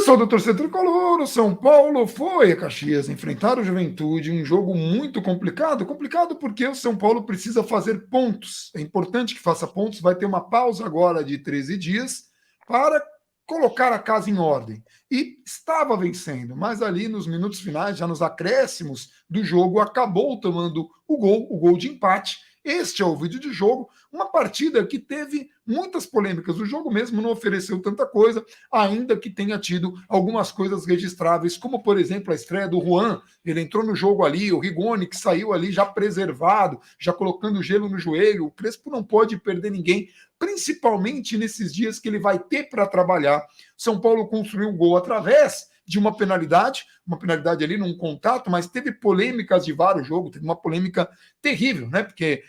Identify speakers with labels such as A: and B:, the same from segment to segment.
A: Pessoal do Torcedor Tricolor, o São Paulo foi a Caxias enfrentar o Juventude, um jogo muito complicado. Complicado porque o São Paulo precisa fazer pontos. É importante que faça pontos, vai ter uma pausa agora de 13 dias para colocar a casa em ordem. E estava vencendo, mas ali nos minutos finais, já nos acréscimos do jogo, acabou tomando o gol de empate. Este é o vídeo de jogo, uma partida que teve muitas polêmicas. O jogo mesmo não ofereceu tanta coisa, ainda que tenha tido algumas coisas registráveis, como, por exemplo, a estreia do Juan. Ele entrou no jogo ali, o Rigoni, que saiu ali já preservado, já colocando gelo no joelho. O Crespo não pode perder ninguém, principalmente nesses dias que ele vai ter para trabalhar. São Paulo construiu um gol através de uma penalidade ali num contato, mas teve polêmicas de vários jogos, teve uma polêmica terrível, né? Porque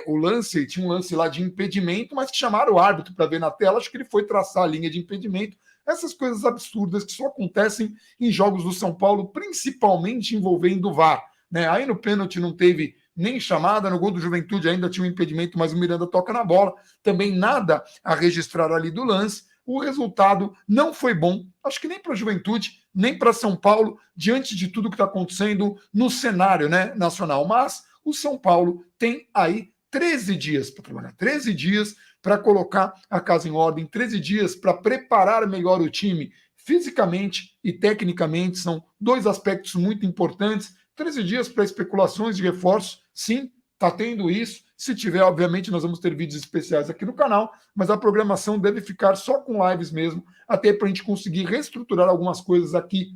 A: o lance, tinha um lance lá de impedimento, mas que chamaram o árbitro para ver na tela, acho que ele foi traçar a linha de impedimento. Essas coisas absurdas que só acontecem em jogos do São Paulo, principalmente envolvendo o VAR. Né? Aí no pênalti não teve nem chamada, no gol do Juventude ainda tinha um impedimento, mas o Miranda toca na bola, também nada a registrar ali do lance. O resultado não foi bom, acho que nem para a Juventude, nem para São Paulo, diante de tudo que está acontecendo no cenário, né, nacional. Mas o São Paulo tem aí 13 dias para trabalhar, 13 dias para colocar a casa em ordem, 13 dias para preparar melhor o time fisicamente e tecnicamente, são dois aspectos muito importantes. 13 dias para especulações de reforços, sim, está tendo isso. Se tiver, obviamente, nós vamos ter vídeos especiais aqui no canal, mas a programação deve ficar só com lives mesmo, até para a gente conseguir reestruturar algumas coisas aqui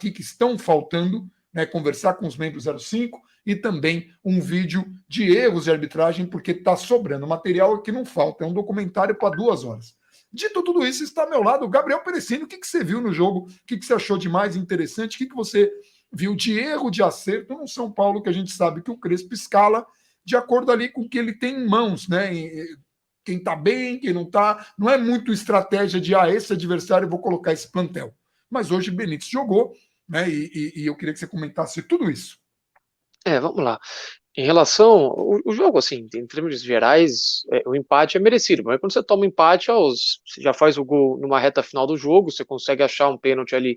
A: que estão faltando, né? Conversar com os membros 05 e também um vídeo de erros de arbitragem, porque está sobrando material que não falta. É um documentário para 2 horas. Dito tudo isso, está ao meu lado o Gabriel Perecini. O que você viu no jogo? O que você achou de mais interessante? O que você viu de erro, de acerto no São Paulo, que a gente sabe que o Crespo escala de acordo ali com o que ele tem em mãos, né? Quem está bem, quem não está. Não é muito estratégia de esse adversário eu vou colocar esse plantel. Mas hoje Benítez jogou, né? E eu queria que você comentasse tudo isso.
B: Vamos lá. Em relação ao jogo, assim, em termos gerais, o empate é merecido. Mas quando você toma empate, você já faz o gol numa reta final do jogo, você consegue achar um pênalti ali,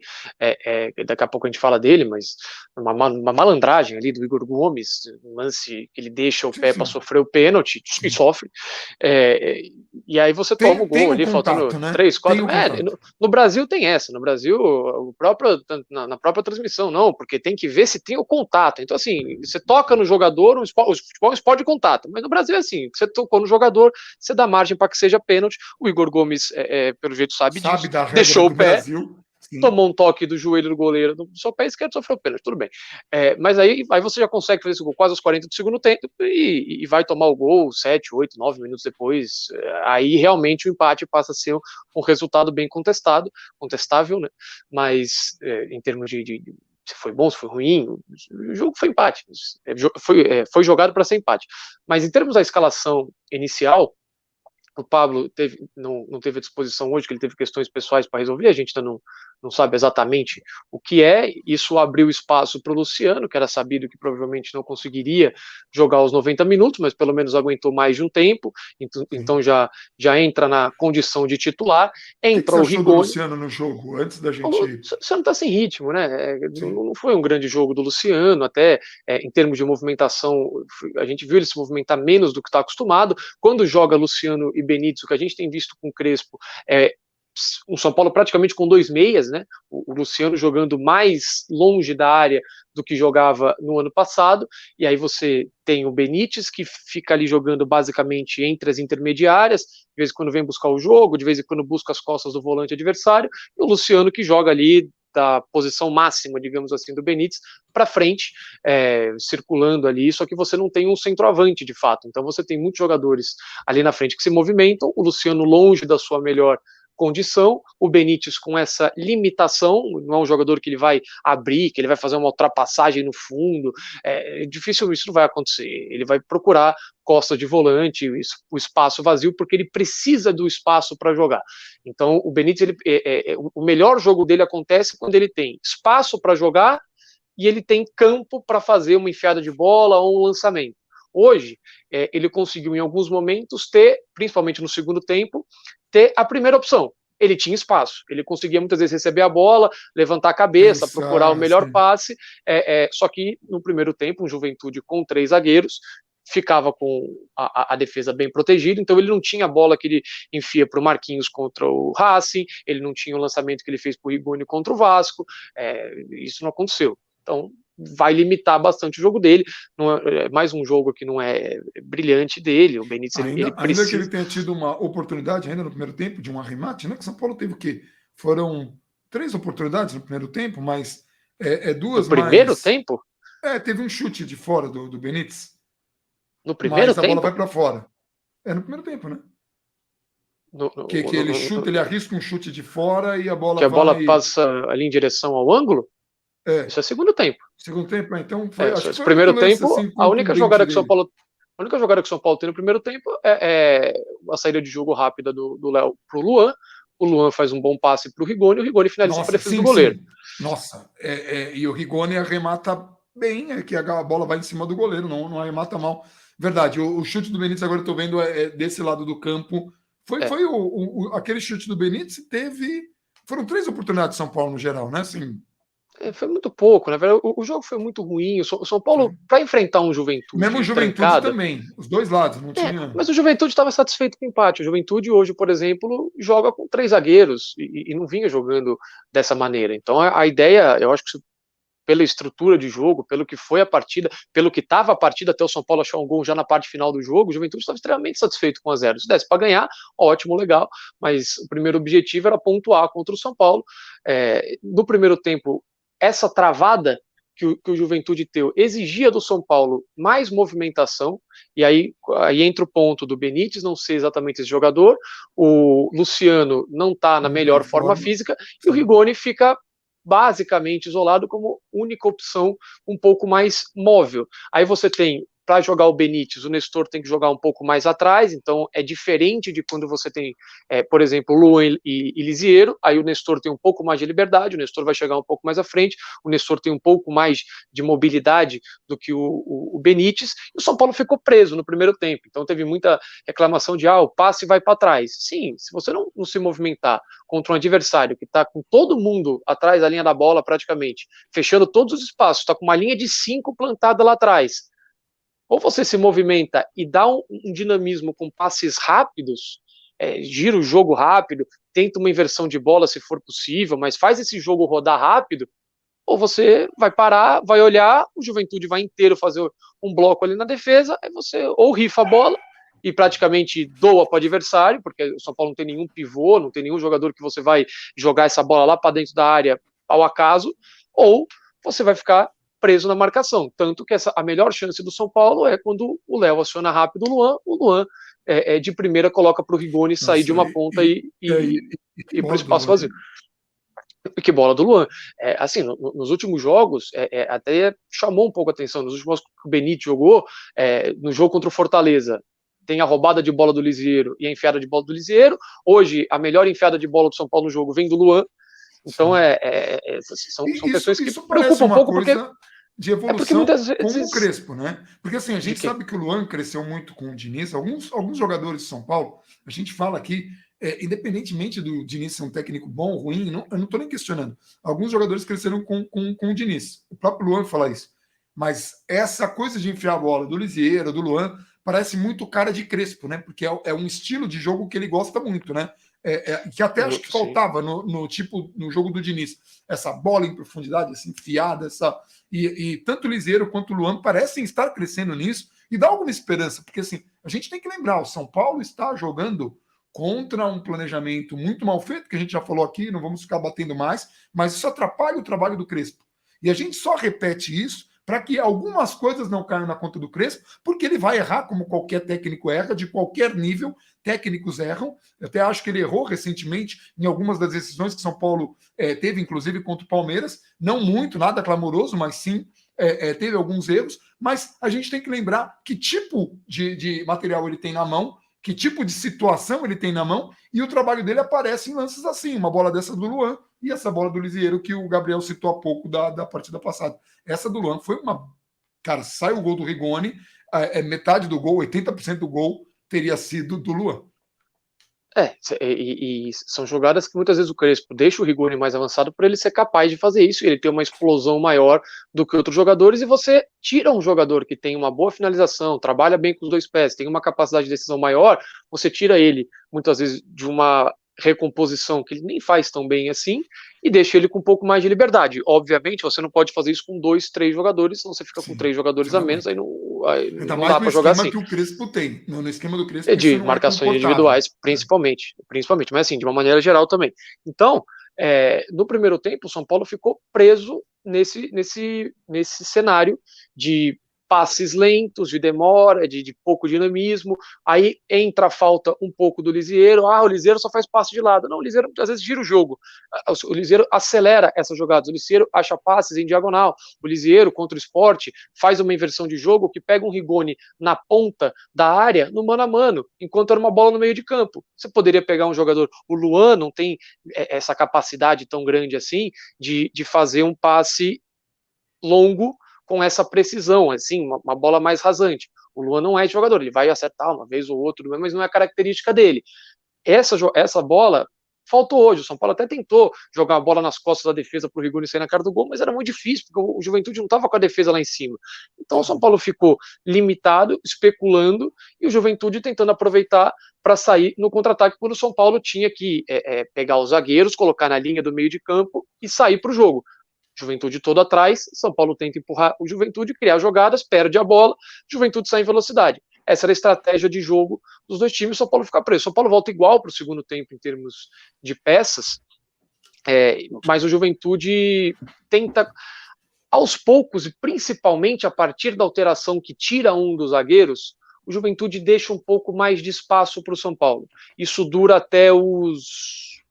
B: daqui a pouco a gente fala dele, mas uma malandragem ali do Igor Gomes, um lance que ele deixa o pé para sofrer o pênalti, e sofre. E aí você toma o gol ali, faltando 3, 4... No Brasil tem essa, no Brasil, na própria transmissão, não, porque tem que ver se tem o contato. Então, assim, você toca no jogador, o futebol é um esporte de contato, mas no Brasil é assim, você tocou no jogador, você dá margem para que seja pênalti. O Igor Gomes, pelo jeito, sabe disso, deixou o pé, tomou um toque do joelho do goleiro do seu pé esquerdo, sofreu pênalti, tudo bem. Mas aí você já consegue fazer esse gol quase aos 40 do segundo tempo e vai tomar o gol 7, 8, 9 minutos depois. Aí realmente o empate passa a ser um resultado bem contestável, né? Mas em termos de se foi bom, se foi ruim, o jogo foi empate, foi jogado para ser empate. Mas em termos da escalação inicial, o Pablo não teve a disposição hoje, que ele teve questões pessoais para resolver, a gente ainda não sabe exatamente o que é. Isso abriu espaço para o Luciano, que era sabido que provavelmente não conseguiria jogar os 90 minutos, mas pelo menos aguentou mais de um tempo, então já entra na condição de titular. Entra o Rigoni.
A: Do Luciano no jogo, antes da gente...
B: O Luciano está sem ritmo, né? Não foi um grande jogo do Luciano, até em termos de movimentação, a gente viu ele se movimentar menos do que está acostumado. Quando joga Luciano e Benítez, o que a gente tem visto com o Crespo um São Paulo praticamente com 2 meias, né? O Luciano jogando mais longe da área do que jogava no ano passado, e aí você tem o Benítez, que fica ali jogando basicamente entre as intermediárias, de vez em quando vem buscar o jogo, de vez em quando busca as costas do volante adversário, e o Luciano que joga ali da posição máxima, digamos assim, do Benítez, para frente, circulando ali, só que você não tem um centroavante de fato, então você tem muitos jogadores ali na frente que se movimentam, o Luciano longe da sua melhor condição, o Benítez com essa limitação, não é um jogador que ele vai abrir, que ele vai fazer uma ultrapassagem no fundo, difícil, isso não vai acontecer, ele vai procurar costa de volante, o espaço vazio, porque ele precisa do espaço para jogar. Então o Benítez, o melhor jogo dele acontece quando ele tem espaço para jogar e ele tem campo para fazer uma enfiada de bola ou um lançamento. Hoje, ele conseguiu em alguns momentos ter, principalmente no segundo tempo, ter a primeira opção. ele tinha espaço, ele conseguia muitas vezes receber a bola, levantar a cabeça, procurar o melhor passe, só que no primeiro tempo, um Juventude com 3 zagueiros, ficava com a defesa bem protegida, então ele não tinha a bola que ele enfia para o Marquinhos contra o Racing, ele não tinha o lançamento que ele fez para o Rigoni contra o Vasco, isso não aconteceu. Então vai limitar bastante o jogo dele, não é mais um jogo que não é brilhante dele, o Benítez ele precisa...
A: Ainda que ele tenha tido uma oportunidade ainda no primeiro tempo de um arremate, né? Que São Paulo teve o quê? Foram 3 oportunidades no primeiro tempo, mas 2
B: no primeiro
A: mais...
B: tempo?
A: Teve um chute de fora do Benítez.
B: No primeiro
A: mas a
B: tempo?
A: bola vai para fora. No primeiro tempo, né? Que ele chuta, ele arrisca um chute de fora e a bola
B: que a bola passa ali em direção ao ângulo? Isso é segundo tempo.
A: Segundo tempo, então foi, acho que foi
B: primeiro tempo,
A: assim,
B: a única jogada que o São Paulo tem no primeiro tempo é a saída de jogo rápida do Léo pro Luan. O Luan faz um bom passe pro Rigoni, o Rigoni finaliza para a defesa do goleiro.
A: Sim. Nossa, e o Rigoni arremata bem, que a bola vai em cima do goleiro, não arremata mal. Verdade, o chute do Benítez, agora eu tô vendo, desse lado do campo. Foi aquele chute do Benítez, foram 3 oportunidades de São Paulo no geral, né? Assim,
B: foi muito pouco, na verdade, o jogo foi muito ruim. O São Paulo, para enfrentar um Juventude.
A: Mesmo o Juventude
B: trancada,
A: também, os dois lados, não tinha.
B: Mas o Juventude estava satisfeito com o empate. O Juventude hoje, por exemplo, joga com 3 zagueiros e não vinha jogando dessa maneira. Então a ideia, eu acho que pela estrutura de jogo, pelo que foi a partida, pelo que estava a partida até o São Paulo achar um gol já na parte final do jogo, o Juventude estava extremamente satisfeito com 1-0. Se desse para ganhar, ótimo, legal, mas o primeiro objetivo era pontuar contra o São Paulo. No primeiro tempo, essa travada que o Juventude teu exigia do São Paulo mais movimentação, e aí entra o ponto do Benítez não ser exatamente esse jogador, o Luciano não está na melhor forma física, e o Rigoni fica basicamente isolado como única opção um pouco mais móvel. Aí você tem, para jogar o Benítez, o Nestor tem que jogar um pouco mais atrás, então é diferente de quando você tem, por exemplo, Luan e Lisiero, aí o Nestor tem um pouco mais de liberdade, o Nestor vai chegar um pouco mais à frente, o Nestor tem um pouco mais de mobilidade do que o Benítez, e o São Paulo ficou preso no primeiro tempo, então teve muita reclamação de, o passe vai para trás. Sim, se você não se movimentar contra um adversário que está com todo mundo atrás da linha da bola praticamente, fechando todos os espaços, está com uma linha de 5 plantada lá atrás, ou você se movimenta e dá um dinamismo com passes rápidos, gira o jogo rápido, tenta uma inversão de bola se for possível, mas faz esse jogo rodar rápido, ou você vai parar, vai olhar, o Juventude vai inteiro fazer um bloco ali na defesa, aí você ou rifa a bola e praticamente doa para o adversário, porque o São Paulo não tem nenhum pivô, não tem nenhum jogador que você vai jogar essa bola lá para dentro da área ao acaso, ou você vai ficar preso na marcação. Tanto que a melhor chance do São Paulo é quando o Léo aciona rápido o Luan de primeira coloca para o Rigoni sair de uma ponta e para o espaço vazio. Que bola do Luan. Assim, nos últimos jogos, até chamou um pouco a atenção. Nos últimos jogos que o Benítez jogou, no jogo contra o Fortaleza, tem a roubada de bola do Lisiero e a enfiada de bola do Lisiero. Hoje, a melhor enfiada de bola do São Paulo no jogo vem do Luan. Então, são questões que preocupam um pouco, porque
A: de evolução
B: vezes...
A: com o Crespo, né? Porque assim, a gente sabe que o Luan cresceu muito com o Diniz. Alguns jogadores de São Paulo, a gente fala aqui, independentemente do Diniz ser um técnico bom ou ruim, eu não estou nem questionando. Alguns jogadores cresceram com o Diniz. O próprio Luan fala isso. Mas essa coisa de enfiar a bola do Lisiero, do Luan, parece muito cara de Crespo, né? Porque é um estilo de jogo que ele gosta muito, né? Que até acho que faltava no jogo do Diniz. Essa bola em profundidade, assim, enfiada, e tanto o Lisiero quanto o Luan parecem estar crescendo nisso e dá alguma esperança, porque assim, a gente tem que lembrar, o São Paulo está jogando contra um planejamento muito mal feito, que a gente já falou aqui, não vamos ficar batendo mais, mas isso atrapalha o trabalho do Crespo. E a gente só repete isso para que algumas coisas não caiam na conta do Crespo, porque ele vai errar como qualquer técnico erra, de qualquer nível, técnicos erram. Eu até acho que ele errou recentemente em algumas das decisões que São Paulo teve, inclusive contra o Palmeiras, não muito, nada clamoroso, mas sim teve alguns erros, mas a gente tem que lembrar que tipo de material ele tem na mão, que tipo de situação ele tem na mão, e o trabalho dele aparece em lances assim, uma bola dessa do Luan e essa bola do Lisiero que o Gabriel citou há pouco da partida passada. Essa do Luan foi uma... Cara, sai o gol do Rigoni, metade do gol, 80% do gol teria sido do Luan.
B: E são jogadas que muitas vezes o Crespo deixa o Rigoni mais avançado para ele ser capaz de fazer isso, ele tem uma explosão maior do que outros jogadores, e você tira um jogador que tem uma boa finalização, trabalha bem com os dois pés, tem uma capacidade de decisão maior, você tira ele muitas vezes de uma recomposição que ele nem faz tão bem assim, e deixa ele com um pouco mais de liberdade. Obviamente, você não pode fazer isso com 2, 3 jogadores, senão você fica com 3 jogadores a menos, aí
A: Ainda
B: não
A: mais
B: dá
A: no
B: para jogar
A: esquema
B: assim.
A: que o Crespo tem. No esquema do Crespo, isso
B: De
A: não é
B: marcações
A: comportável.
B: individuais, principalmente, mas assim, de uma maneira geral também. Então, no primeiro tempo, o São Paulo ficou preso nesse cenário de passes lentos, de demora, de pouco dinamismo. Aí entra a falta um pouco do Lisieiro. O Lisieiro só faz passe de lado. Não, o Lisieiro às vezes gira o jogo. O Lisieiro acelera essas jogadas. O Lisieiro acha passes em diagonal. O Lisieiro contra o Sport faz uma inversão de jogo que pega um Rigoni na ponta da área no mano a mano, enquanto era uma bola no meio de campo. Você poderia pegar um jogador, o Luan não tem essa capacidade tão grande assim de fazer um passe longo com essa precisão, assim, uma bola mais rasante. O Luan não é jogador, ele vai acertar uma vez ou outra, mas não é característica dele. Essa bola faltou hoje. O São Paulo até tentou jogar a bola nas costas da defesa para o Rigoni sair na cara do gol, mas era muito difícil, porque o Juventude não estava com a defesa lá em cima. Então o São Paulo ficou limitado, especulando, e o Juventude tentando aproveitar para sair no contra-ataque, quando o São Paulo tinha que pegar os zagueiros, colocar na linha do meio de campo e sair para o jogo. Juventude todo atrás, São Paulo tenta empurrar o Juventude, criar jogadas, perde a bola, Juventude sai em velocidade. Essa era a estratégia de jogo dos dois times, São Paulo fica preso. São Paulo volta igual para o segundo tempo em termos de peças, mas o Juventude tenta, aos poucos, e principalmente a partir da alteração que tira um dos zagueiros, o Juventude deixa um pouco mais de espaço para o São Paulo. Isso dura até os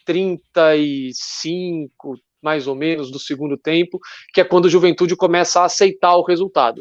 B: 35, mais ou menos, do segundo tempo, que é quando o Juventude começa a aceitar o resultado.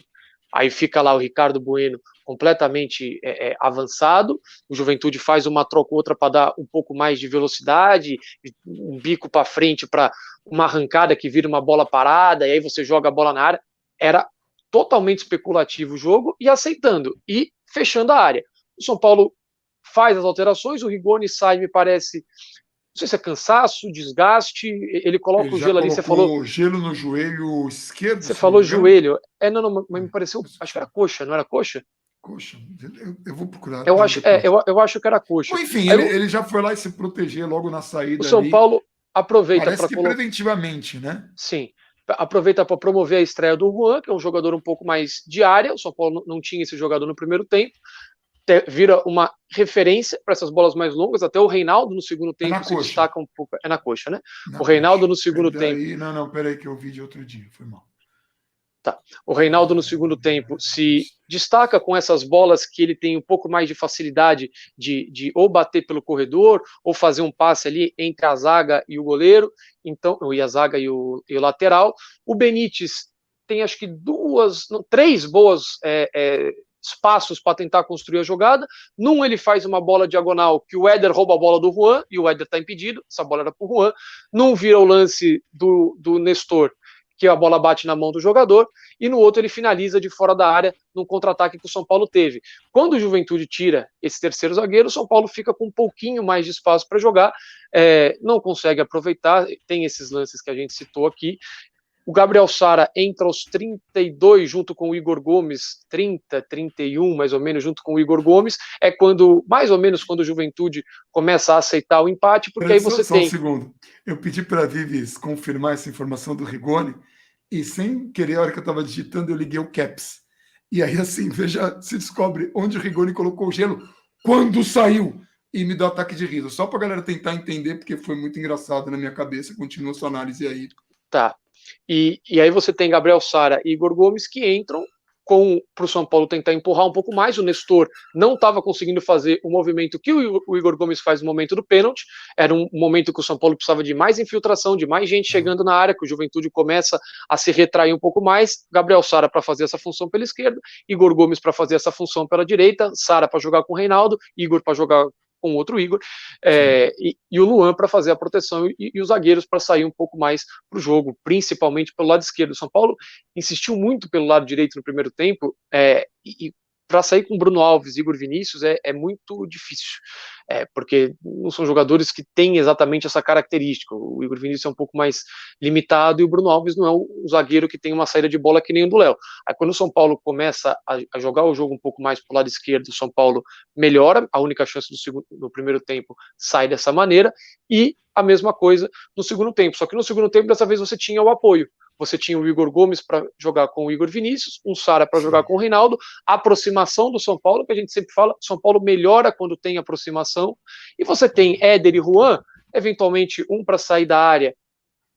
B: Aí fica lá o Ricardo Bueno completamente avançado, o Juventude faz uma troca ou outra para dar um pouco mais de velocidade, um bico para frente para uma arrancada que vira uma bola parada, e aí você joga a bola na área. Era totalmente especulativo o jogo, e aceitando, e fechando a área. O São Paulo faz as alterações, o Rigoni sai, me parece, não sei se é cansaço, desgaste, ele coloca
A: Ele
B: o
A: já
B: gelo ali,
A: colocou gelo no joelho esquerdo,
B: você
A: se não me
B: falou
A: engano.
B: joelho, não, mas me pareceu, acho que era coxa, não era coxa?
A: Coxa, eu vou procurar
B: Eu acho,
A: depois.
B: eu acho que era coxa.
A: Bom, enfim,
B: Aí
A: ele já foi lá e se proteger logo na
B: o
A: saída
B: São
A: ali.
B: Paulo aproveita
A: Parece
B: para
A: que
B: colocar,
A: preventivamente, né?
B: sim, aproveita para promover a estreia do Juan, que é um jogador um pouco mais de área. O São Paulo não tinha esse jogador no primeiro tempo, vira uma referência para essas bolas mais longas. Até o Reinaldo no segundo
A: É na
B: tempo se
A: coxa.
B: destaca um pouco, é na coxa, né?
A: Na
B: O
A: coxa.
B: Reinaldo no segundo tempo.
A: Não, peraí que eu vi de outro dia, foi mal.
B: Tá. O Reinaldo, no segundo tempo, se destaca com essas bolas que ele tem um pouco mais de facilidade de ou bater pelo corredor, ou fazer um passe ali entre a zaga e o goleiro, então, e a zaga e o lateral. O Benítez tem, acho que três boas espaços para tentar construir a jogada. Num ele faz uma bola diagonal que o Éder rouba a bola do Juan, e o Éder está impedido, essa bola era para o Juan. Num vira o lance do Nestor, que a bola bate na mão do jogador, e no outro ele finaliza de fora da área num contra-ataque que o São Paulo teve. Quando o Juventude tira esse terceiro zagueiro, o São Paulo fica com um pouquinho mais de espaço para jogar, não consegue aproveitar, tem esses lances que a gente citou aqui. O Gabriel Sara entra aos 32 junto com o Igor Gomes, 30, 31 mais ou menos, junto com o Igor Gomes, mais ou menos quando o Juventude começa a aceitar o empate, porque aí você
A: só
B: tem...
A: um segundo. Eu pedi para a Vives confirmar essa informação do Rigoni, e sem querer, a hora que eu estava digitando, eu liguei o Caps. E aí, assim, veja, se descobre onde o Rigoni colocou o gelo, quando saiu, e me dá ataque de riso. Só para a galera tentar entender, porque foi muito engraçado na minha cabeça. Continua sua análise aí.
B: Tá. E aí você tem Gabriel Sara e Igor Gomes que entram para o São Paulo tentar empurrar um pouco mais. O Nestor não estava conseguindo fazer o movimento que o Igor Gomes faz no momento do pênalti. Era um momento que o São Paulo precisava de mais infiltração, de mais gente chegando na área, que o Juventude começa a se retrair um pouco mais. Gabriel Sara para fazer essa função pela esquerda, Igor Gomes para fazer essa função pela direita, Sara para jogar com o Reinaldo, Igor para jogar com outro Igor, e o Luan para fazer a proteção, e os zagueiros para sair um pouco mais para o jogo, principalmente pelo lado esquerdo. O São Paulo insistiu muito pelo lado direito no primeiro tempo, e para sair com Bruno Alves e Igor Vinícius é muito difícil. porque não são jogadores que têm exatamente essa característica. O Igor Vinícius é um pouco mais limitado e o Bruno Alves não é um zagueiro que tem uma saída de bola que nem o do Léo. Aí quando o São Paulo começa a jogar o jogo um pouco mais pro lado esquerdo, o São Paulo melhora, a única chance do primeiro tempo sai dessa maneira, e a mesma coisa no segundo tempo. Só que no segundo tempo, dessa vez, você tinha o apoio. Você tinha o Igor Gomes para jogar com o Igor Vinícius, um Sara para jogar com o Reinaldo, a aproximação do São Paulo, que a gente sempre fala, São Paulo melhora quando tem aproximação, e você tem Éder e Juan, eventualmente um para sair da área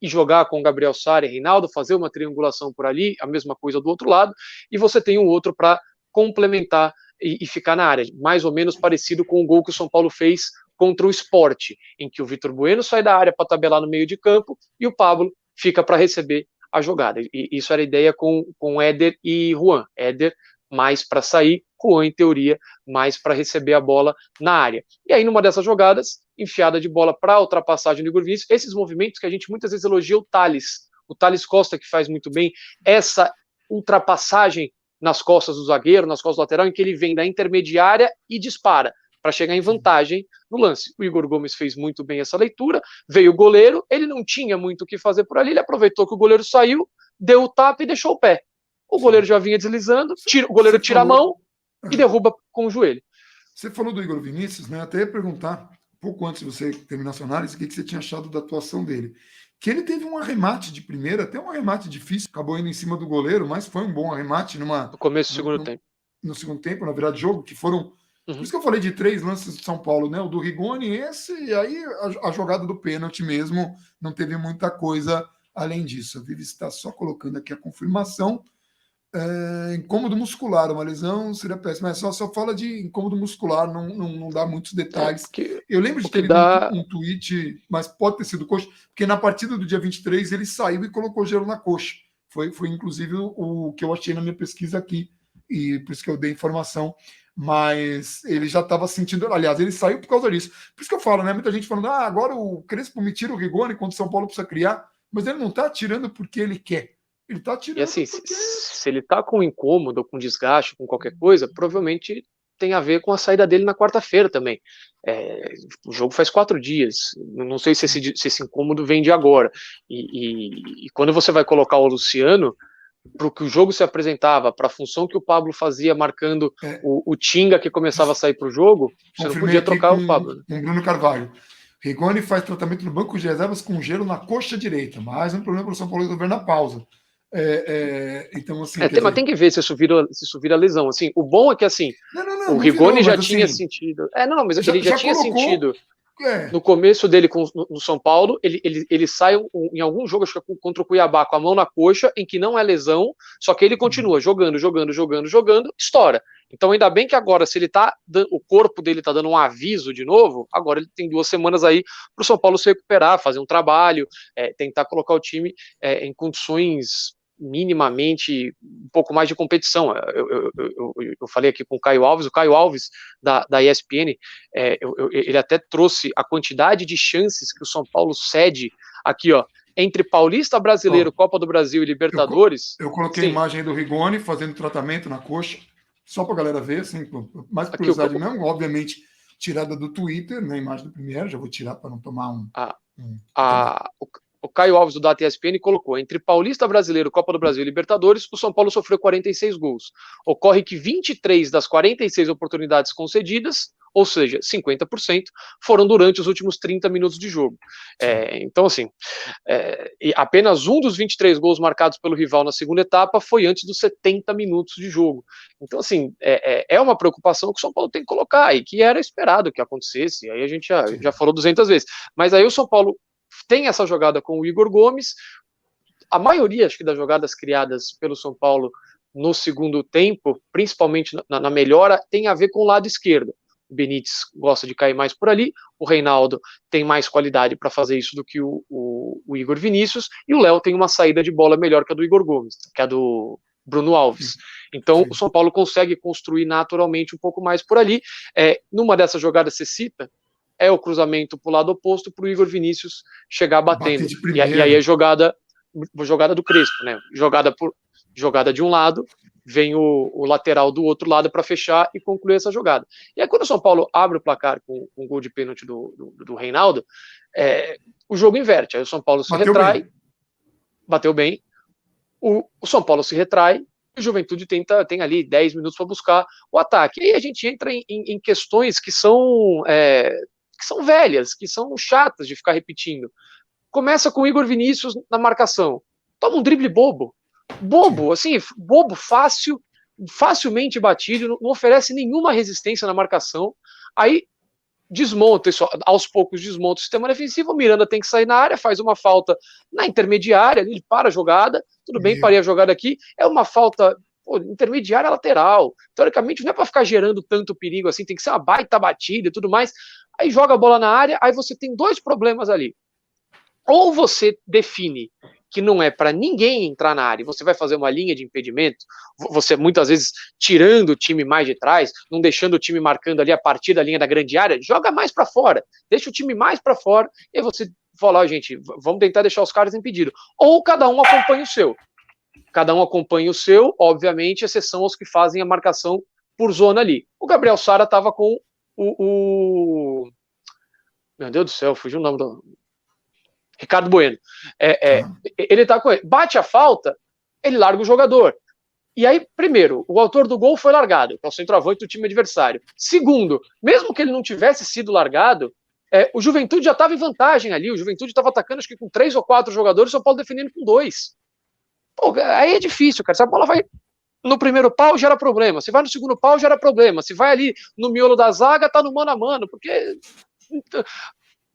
B: e jogar com Gabriel Sara e Reinaldo, fazer uma triangulação por ali, a mesma coisa do outro lado, e você tem um outro para complementar e ficar na área, mais ou menos parecido com o gol que o São Paulo fez contra o Sport, em que o Vitor Bueno sai da área para tabelar no meio de campo e o Pablo fica para receber a jogada. E isso era a ideia com Éder e Juan. Éder mais para sair, Juan, em teoria, mais para receber a bola na área. E aí, numa dessas jogadas, enfiada de bola para a ultrapassagem do Igor Vinícius, esses movimentos que a gente muitas vezes elogia o Thales Costa, que faz muito bem essa ultrapassagem nas costas do zagueiro, nas costas do lateral, em que ele vem da intermediária e dispara para chegar em vantagem no lance. O Igor Gomes fez muito bem essa leitura, veio o goleiro, ele não tinha muito o que fazer por ali, ele aproveitou que o goleiro saiu, deu o tapa e deixou o pé. O goleiro já vinha deslizando, o goleiro tira a mão e derruba com o joelho.
A: Você falou do Igor Vinícius, né? Até ia perguntar, um pouco antes de você terminar sua análise, o que você tinha achado da atuação dele. Que ele teve um arremate de primeira, até um arremate difícil, acabou indo em cima do goleiro, mas foi um bom arremate no
B: começo do segundo tempo.
A: No segundo tempo, na virada de jogo, que foram. Por isso que eu falei de 3 lances de São Paulo, né? O do Rigoni, esse, e aí a jogada do pênalti mesmo, não teve muita coisa além disso. A Vivi está só colocando aqui a confirmação. Incômodo muscular, uma lesão seria péssima. Mas só fala de incômodo muscular, não dá muitos detalhes. Eu lembro de ter lido um tweet, mas pode ter sido coxa, porque na partida do dia 23 ele saiu e colocou gelo na coxa. Foi inclusive o que eu achei na minha pesquisa aqui, e por isso que eu dei informação. Mas ele já estava sentindo, aliás, ele saiu por causa disso. Por isso que eu falo, né? Muita gente falando, agora o Crespo me tira o Rigoni quando o São Paulo precisa criar, mas ele não está tirando porque ele quer. Ele tá tirando.
B: E assim, porque... se ele tá com incômodo, com desgaste, com qualquer coisa, provavelmente tem a ver com a saída dele na quarta-feira também. O jogo faz 4 dias. Não sei se esse incômodo vem de agora. E quando você vai colocar o Luciano, para o que o jogo se apresentava, para a função que o Pablo fazia, marcando o Tinga que começava a sair para o jogo, você não podia trocar o Pablo. Né?
A: Com Bruno Carvalho. Rigoni faz tratamento no banco de reservas com gelo na coxa direita. Mais um problema para o São Paulo resolver na pausa. Então, assim.
B: Mas tem que ver se isso vira lesão. Assim, o bom é que assim, o Rigoni já tinha sentido. Mas ele já tinha colocou... sentido. No começo dele no São Paulo, ele sai em algum jogo, acho que contra o Cuiabá, com a mão na coxa, em que não é lesão, só que ele continua jogando, estoura. Então ainda bem que agora, se o corpo dele tá dando um aviso de novo, agora ele tem 2 semanas aí para o São Paulo se recuperar, fazer um trabalho, tentar colocar o time em condições minimamente um pouco mais de competição. Eu falei aqui com o Caio Alves da ESPN, ele até trouxe a quantidade de chances que o São Paulo cede aqui, ó, entre Paulista, Brasileiro, Copa do Brasil e Libertadores.
A: Eu coloquei a imagem do Rigoni fazendo tratamento na coxa, só para a galera ver, assim, mais curiosidade mesmo, obviamente tirada do Twitter, na imagem do primeiro, já vou tirar para não tomar
B: o Caio Alves, do Data ESPN, colocou: entre Paulista, Brasileiro, Copa do Brasil e Libertadores, o São Paulo sofreu 46 gols. Ocorre que 23 das 46 oportunidades concedidas, ou seja, 50%, foram durante os últimos 30 minutos de jogo. Então, assim, e apenas um dos 23 gols marcados pelo rival na segunda etapa foi antes dos 70 minutos de jogo. Então, assim, é uma preocupação que o São Paulo tem que colocar, e que era esperado que acontecesse, aí a gente já falou 200 vezes. Mas aí o São Paulo tem essa jogada com o Igor Gomes. A maioria, acho que, das jogadas criadas pelo São Paulo no segundo tempo, principalmente na melhora, tem a ver com o lado esquerdo. O Benítez gosta de cair mais por ali, o Reinaldo tem mais qualidade para fazer isso do que o Igor Vinícius, e o Léo tem uma saída de bola melhor que a do Igor Gomes, que a do Bruno Alves. Então, o São Paulo consegue construir naturalmente um pouco mais por ali. Numa dessas jogadas você cita, o cruzamento para o lado oposto para o Igor Vinícius chegar batendo. E aí é jogada do Crespo, né? Jogada de um lado, vem o lateral do outro lado para fechar e concluir essa jogada. E aí quando o São Paulo abre o placar com um gol de pênalti do Reinaldo, o jogo inverte, aí o São Paulo se retrai, bateu bem, o São Paulo se retrai, o Juventude tem ali 10 minutos para buscar o ataque. E aí a gente entra em questões que são velhas, que são chatas de ficar repetindo. Começa com o Igor Vinícius na marcação. Toma um drible bobo. Bobo, assim, bobo, fácil, facilmente batido, não oferece nenhuma resistência na marcação. Aí desmonta isso, aos poucos desmonta o sistema defensivo, o Miranda tem que sair na área, faz uma falta na intermediária, ele para a jogada, tudo bem, parei a jogada aqui, é uma falta intermediária lateral, teoricamente não é para ficar gerando tanto perigo assim, tem que ser uma baita batida e tudo mais, aí joga a bola na área, aí você tem dois problemas ali, ou você define que não é para ninguém entrar na área, você vai fazer uma linha de impedimento, você muitas vezes tirando o time mais de trás, não deixando o time marcando ali a partir da linha da grande área, joga mais para fora, deixa o time mais para fora, e aí você fala, gente, vamos tentar deixar os caras impedidos. Ou cada um acompanha o seu. Cada um acompanha o seu, obviamente, exceção aos que fazem a marcação por zona ali. O Gabriel Sara estava com meu Deus do céu, fugiu o nome do... Ricardo Bueno. Ele tá com ele. Bate a falta, ele larga o jogador. E aí, primeiro, o autor do gol foi largado, que é o centroavante do time adversário. Segundo, mesmo que ele não tivesse sido largado, o Juventude já estava em vantagem ali. O Juventude estava atacando, acho que com 3 ou 4 jogadores, o São Paulo defendendo com 2. Pô, aí é difícil, cara. Se a bola vai no primeiro pau, gera problema. Se vai no segundo pau, gera problema. Se vai ali no miolo da zaga, tá no mano a mano, porque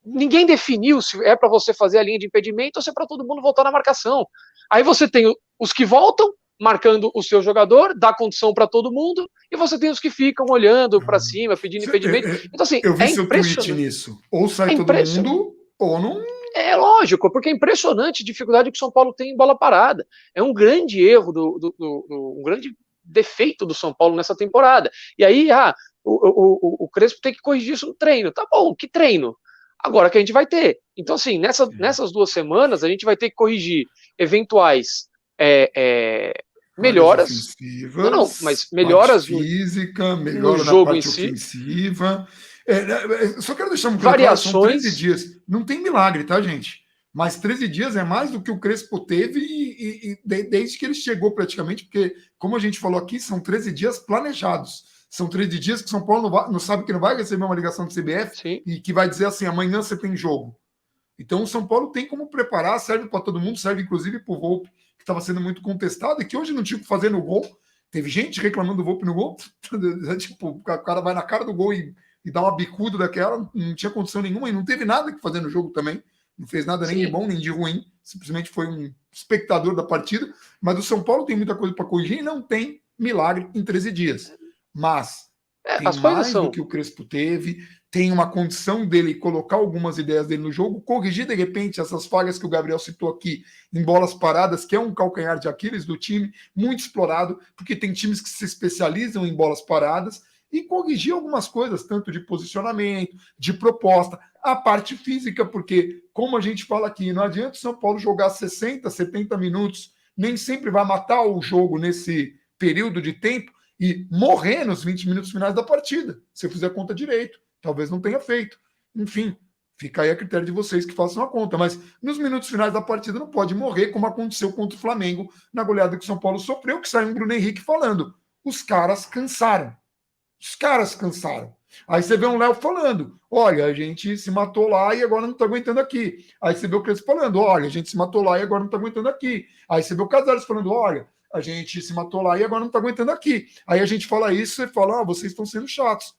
B: ninguém definiu se é para você fazer a linha de impedimento ou se é para todo mundo voltar na marcação. Aí você tem os que voltam, marcando o seu jogador, dá condição para todo mundo, e você tem os que ficam olhando para cima, pedindo impedimento. Então, assim,
A: eu vi seu tweet nisso. Ou sai todo mundo, ou não...
B: É lógico, porque é impressionante a dificuldade que o São Paulo tem em bola parada. É um grande erro, um grande defeito do São Paulo nessa temporada. E aí, o Crespo tem que corrigir isso no treino. Tá bom, que treino? Agora que a gente vai ter. Então, assim, nessas 2 semanas, a gente vai ter que corrigir eventuais melhoras. Mas melhoras
A: física, melhora
B: no jogo
A: na
B: em
A: parte
B: si.
A: Ofensiva. Só quero deixar muito
B: claro, variações.
A: São 13 dias. Não tem milagre, tá, gente? Mas 13 dias é mais do que o Crespo teve desde que ele chegou praticamente, porque, como a gente falou aqui, são 13 dias planejados. São 13 dias que São Paulo não sabe que não vai receber uma ligação do CBF. Sim. E que vai dizer assim, amanhã você tem jogo. Então o São Paulo tem como preparar, serve para todo mundo, serve inclusive para o Volpe, que estava sendo muito contestado e que hoje não tinha o que fazer no gol. Teve gente reclamando do Volpe no gol, tipo, o cara vai na cara do gol e dá uma bicuda daquela, não tinha condição nenhuma e não teve nada que fazer no jogo também. Não fez nada nem de bom, nem de ruim. Simplesmente foi um espectador da partida. Mas o São Paulo tem muita coisa para corrigir e não tem milagre em 13 dias. Mas tem mais do que o Crespo teve, tem uma condição dele colocar algumas ideias dele no jogo, corrigir de repente essas falhas que o Gabriel citou aqui em bolas paradas, que é um calcanhar de Aquiles do time, muito explorado, porque tem times que se especializam em bolas paradas, e corrigir algumas coisas, tanto de posicionamento, de proposta, a parte física, porque, como a gente fala aqui, não adianta o São Paulo jogar 60, 70 minutos, nem sempre vai matar o jogo nesse período de tempo e morrer nos 20 minutos finais da partida, se eu fizer a conta direito. Talvez não tenha feito. Enfim, fica aí a critério de vocês que façam a conta, mas nos minutos finais da partida não pode morrer, como aconteceu contra o Flamengo na goleada que o São Paulo sofreu, que saiu um Bruno Henrique falando. Os caras cansaram. Os caras cansaram. Aí você vê um Léo falando, olha, a gente se matou lá e agora não está aguentando aqui. Aí você vê o Crespo falando, olha, a gente se matou lá e agora não está aguentando aqui. Aí você vê o Casares falando, olha, a gente se matou lá e agora não está aguentando aqui. Aí a gente fala isso e fala, vocês estão sendo chatos.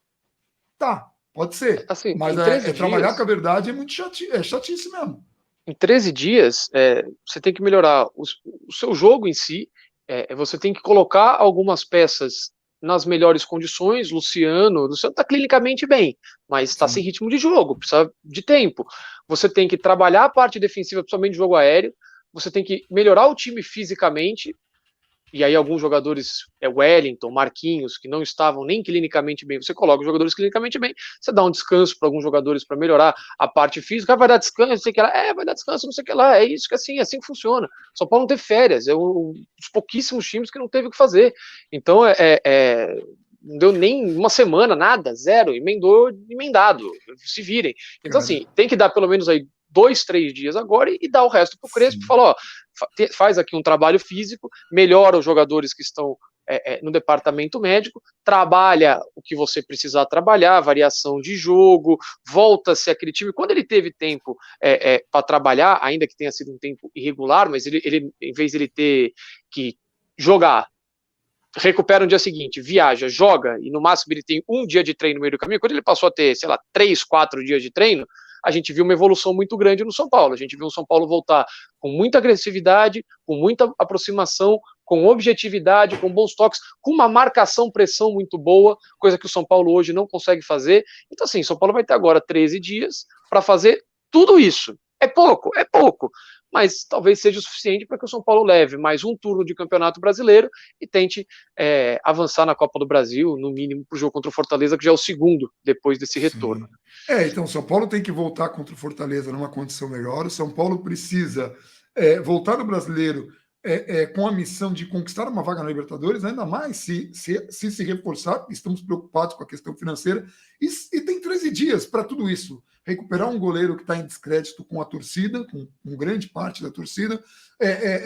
A: Tá, pode ser.
B: Assim,
A: mas trabalhar com a verdade é muito chatice mesmo.
B: Em 13 dias, você tem que melhorar o seu jogo em si, você tem que colocar algumas peças nas melhores condições. Luciano está clinicamente bem, mas está sem ritmo de jogo, precisa de tempo. Você tem que trabalhar a parte defensiva, principalmente de jogo aéreo, você tem que melhorar o time fisicamente, e aí alguns jogadores, Wellington, Marquinhos, que não estavam nem clinicamente bem, você coloca os jogadores clinicamente bem, você dá um descanso para alguns jogadores para melhorar a parte física, vai dar descanso, não sei o que lá, vai dar descanso, não sei o que lá, é isso que assim que funciona. São Paulo não teve férias, um dos pouquíssimos times que não teve o que fazer. Então, não deu nem uma semana, nada, zero, emendado, se virem. Então, assim, tem que dar pelo menos aí 2, 3 dias agora e dar o resto pro Crespo e falar, ó, faz aqui um trabalho físico, melhora os jogadores que estão no departamento médico, trabalha o que você precisar trabalhar, variação de jogo, volta-se aquele time. Quando ele teve tempo para trabalhar, ainda que tenha sido um tempo irregular, mas ele em vez de ele ter que jogar, recupera no dia seguinte, viaja, joga, e no máximo ele tem um dia de treino no meio do caminho, quando ele passou a ter, sei lá, 3, 4 dias de treino, a gente viu uma evolução muito grande no São Paulo. A gente viu o São Paulo voltar com muita agressividade, com muita aproximação, com objetividade, com bons toques, com uma marcação-pressão muito boa, coisa que o São Paulo hoje não consegue fazer. Então, assim, o São Paulo vai ter agora 13 dias para fazer tudo isso. É pouco, mas talvez seja o suficiente para que o São Paulo leve mais um turno de Campeonato Brasileiro e tente avançar na Copa do Brasil, no mínimo para o jogo contra o Fortaleza, que já é o segundo depois desse retorno.
A: Então o São Paulo tem que voltar contra o Fortaleza numa condição melhor. O São Paulo precisa voltar no Brasileiro com a missão de conquistar uma vaga na Libertadores, ainda mais se reforçar. Estamos preocupados com a questão financeira e tem 13 dias para tudo isso. Recuperar um goleiro que está em descrédito com a torcida, com grande parte da torcida.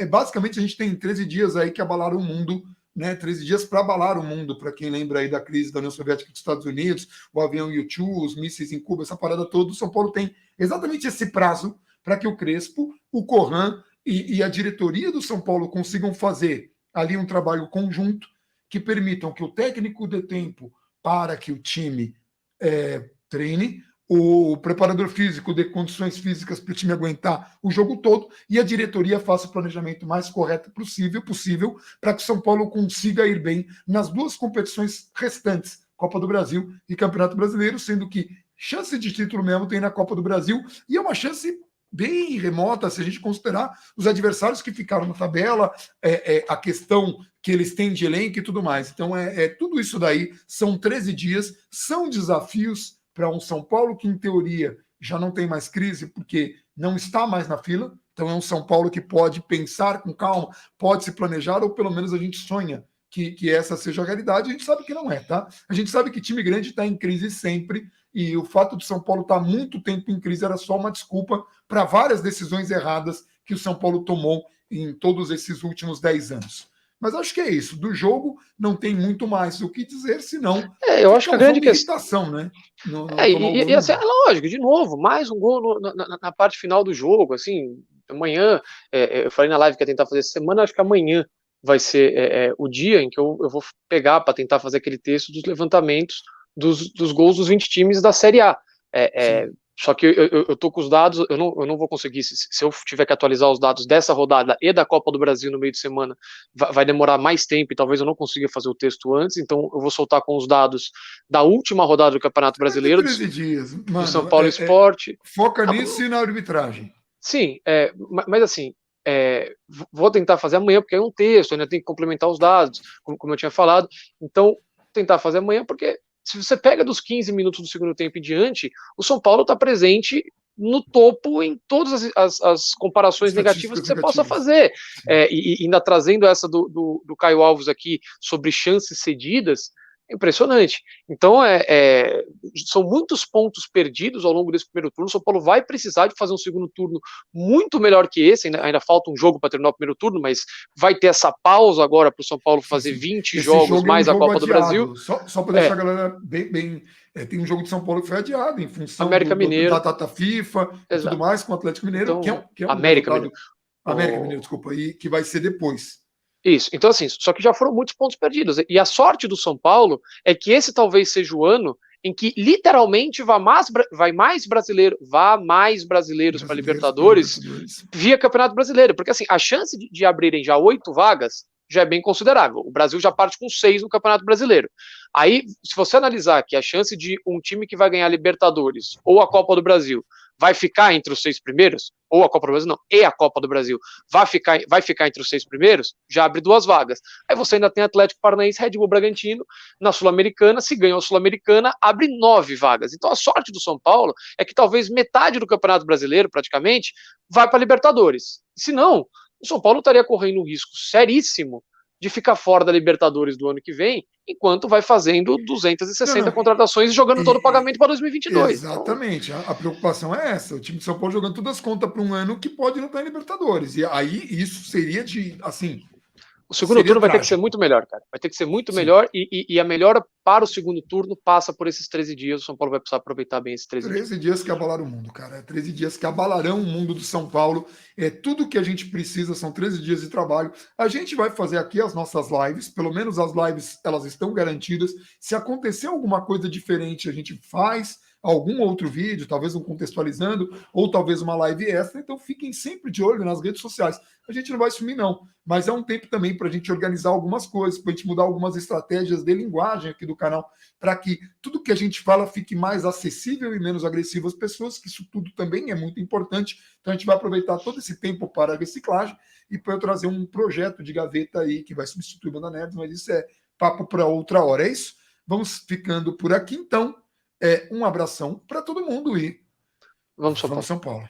A: Basicamente, a gente tem 13 dias aí que abalaram o mundo, né? 13 dias para abalar o mundo, para quem lembra aí da crise da União Soviética dos Estados Unidos, o avião U-2, os mísseis em Cuba, essa parada toda. O São Paulo tem exatamente esse prazo para que o Crespo, o Corran e a diretoria do São Paulo consigam fazer ali um trabalho conjunto que permitam que o técnico dê tempo para que o time treine, o preparador físico dê condições físicas para o time aguentar o jogo todo e a diretoria faça o planejamento mais correto possível para que o São Paulo consiga ir bem nas duas competições restantes, Copa do Brasil e Campeonato Brasileiro, sendo que chance de título mesmo tem na Copa do Brasil e é uma chance bem remota se a gente considerar os adversários que ficaram na tabela, a questão que eles têm de elenco e tudo mais. Então, tudo isso daí são 13 dias, são desafios para um São Paulo que, em teoria, já não tem mais crise, porque não está mais na fila. Então, é um São Paulo que pode pensar com calma, pode se planejar, ou pelo menos a gente sonha que essa seja a realidade. A gente sabe que não é, tá? A gente sabe que time grande está em crise sempre, e o fato de São Paulo estar muito tempo em crise era só uma desculpa para várias decisões erradas que o São Paulo tomou em todos esses últimos 10 anos. Mas acho que é isso. Do jogo não tem muito mais o que dizer, senão
B: eu acho que a grande
A: questão, né?
B: E assim, lógico, de novo, mais um gol na parte final do jogo, assim, amanhã, eu falei na live que ia tentar fazer essa semana, acho que amanhã vai ser o dia em que eu vou pegar para tentar fazer aquele texto dos levantamentos dos gols dos 20 times da Série A. Só que eu tô com os dados, eu não vou conseguir, se eu tiver que atualizar os dados dessa rodada e da Copa do Brasil no meio de semana, vai demorar mais tempo e talvez eu não consiga fazer o texto antes, então eu vou soltar com os dados da última rodada do Campeonato Brasileiro,
A: 13 dias. Mano,
B: do São Paulo Esporte.
A: Foca nisso e na arbitragem.
B: Sim, mas assim, vou tentar fazer amanhã, porque é um texto, ainda tem que complementar os dados, como eu tinha falado, então tentar fazer amanhã, porque se você pega dos 15 minutos do segundo tempo em diante, o São Paulo está presente no topo em todas as comparações negativas que você possa fazer. E ainda trazendo essa do Caio Alves aqui sobre chances cedidas, é impressionante. Então, são muitos pontos perdidos ao longo desse primeiro turno. O São Paulo vai precisar de fazer um segundo turno muito melhor que esse. Ainda falta um jogo para terminar o primeiro turno, mas vai ter essa pausa agora para o São Paulo fazer 20 jogos mais a Copa do Brasil.
A: Só para deixar a galera bem tem um jogo de São Paulo que foi adiado em função
B: Mineiro.
A: da data FIFA e tudo mais com o Atlético Mineiro,
B: então,
A: que é um
B: América Mineiro.
A: América Mineiro, desculpa, e que vai ser depois.
B: Isso, então assim, só que já foram muitos pontos perdidos. E a sorte do São Paulo é que esse talvez seja o ano em que literalmente vá mais brasileiros para Libertadores via Campeonato Brasileiro. Porque assim, a chance de abrirem já 8 vagas já é bem considerável. O Brasil já parte com 6 no Campeonato Brasileiro. Aí, se você analisar que a chance de um time que vai ganhar Libertadores ou a Copa do Brasil vai ficar entre os 6 primeiros, ou a Copa do Brasil não, e a Copa do Brasil vai ficar entre os 6 primeiros, já abre 2 vagas. Aí você ainda tem Atlético Paranaense, Red Bull Bragantino, na Sul-Americana, se ganha a Sul-Americana, abre 9 vagas. Então a sorte do São Paulo é que talvez metade do Campeonato Brasileiro, praticamente, vai para a Libertadores. Se não, o São Paulo estaria correndo um risco seríssimo de ficar fora da Libertadores do ano que vem, enquanto vai fazendo 260 contratações e jogando todo o pagamento para 2022.
A: Exatamente. A preocupação é essa. O time de São Paulo jogando todas as contas para um ano que pode não estar em Libertadores. E aí isso seria de, assim...
B: O segundo turno vai ter que ser muito melhor, cara. Vai ter que ser muito melhor e a melhora para o segundo turno passa por esses 13 dias. O São Paulo vai precisar aproveitar bem esses 13 dias.
A: 13 dias que abalaram o mundo, cara. 13 dias que abalarão o mundo do São Paulo. É tudo que a gente precisa, são 13 dias de trabalho. A gente vai fazer aqui as nossas lives, pelo menos as lives elas estão garantidas. Se acontecer alguma coisa diferente, a gente faz algum outro vídeo, talvez um contextualizando, ou talvez uma live extra. Então fiquem sempre de olho nas redes sociais. A gente não vai sumir, não. Mas é um tempo também para a gente organizar algumas coisas, para a gente mudar algumas estratégias de linguagem aqui do canal, para que tudo que a gente fala fique mais acessível e menos agressivo às pessoas, que isso tudo também é muito importante. Então a gente vai aproveitar todo esse tempo para a reciclagem e para eu trazer um projeto de gaveta aí que vai substituir o Banda Nerds, mas isso é papo para outra hora. É isso? Vamos ficando por aqui, então. Um abração para todo mundo e
B: vamos São Paulo.
A: São Paulo.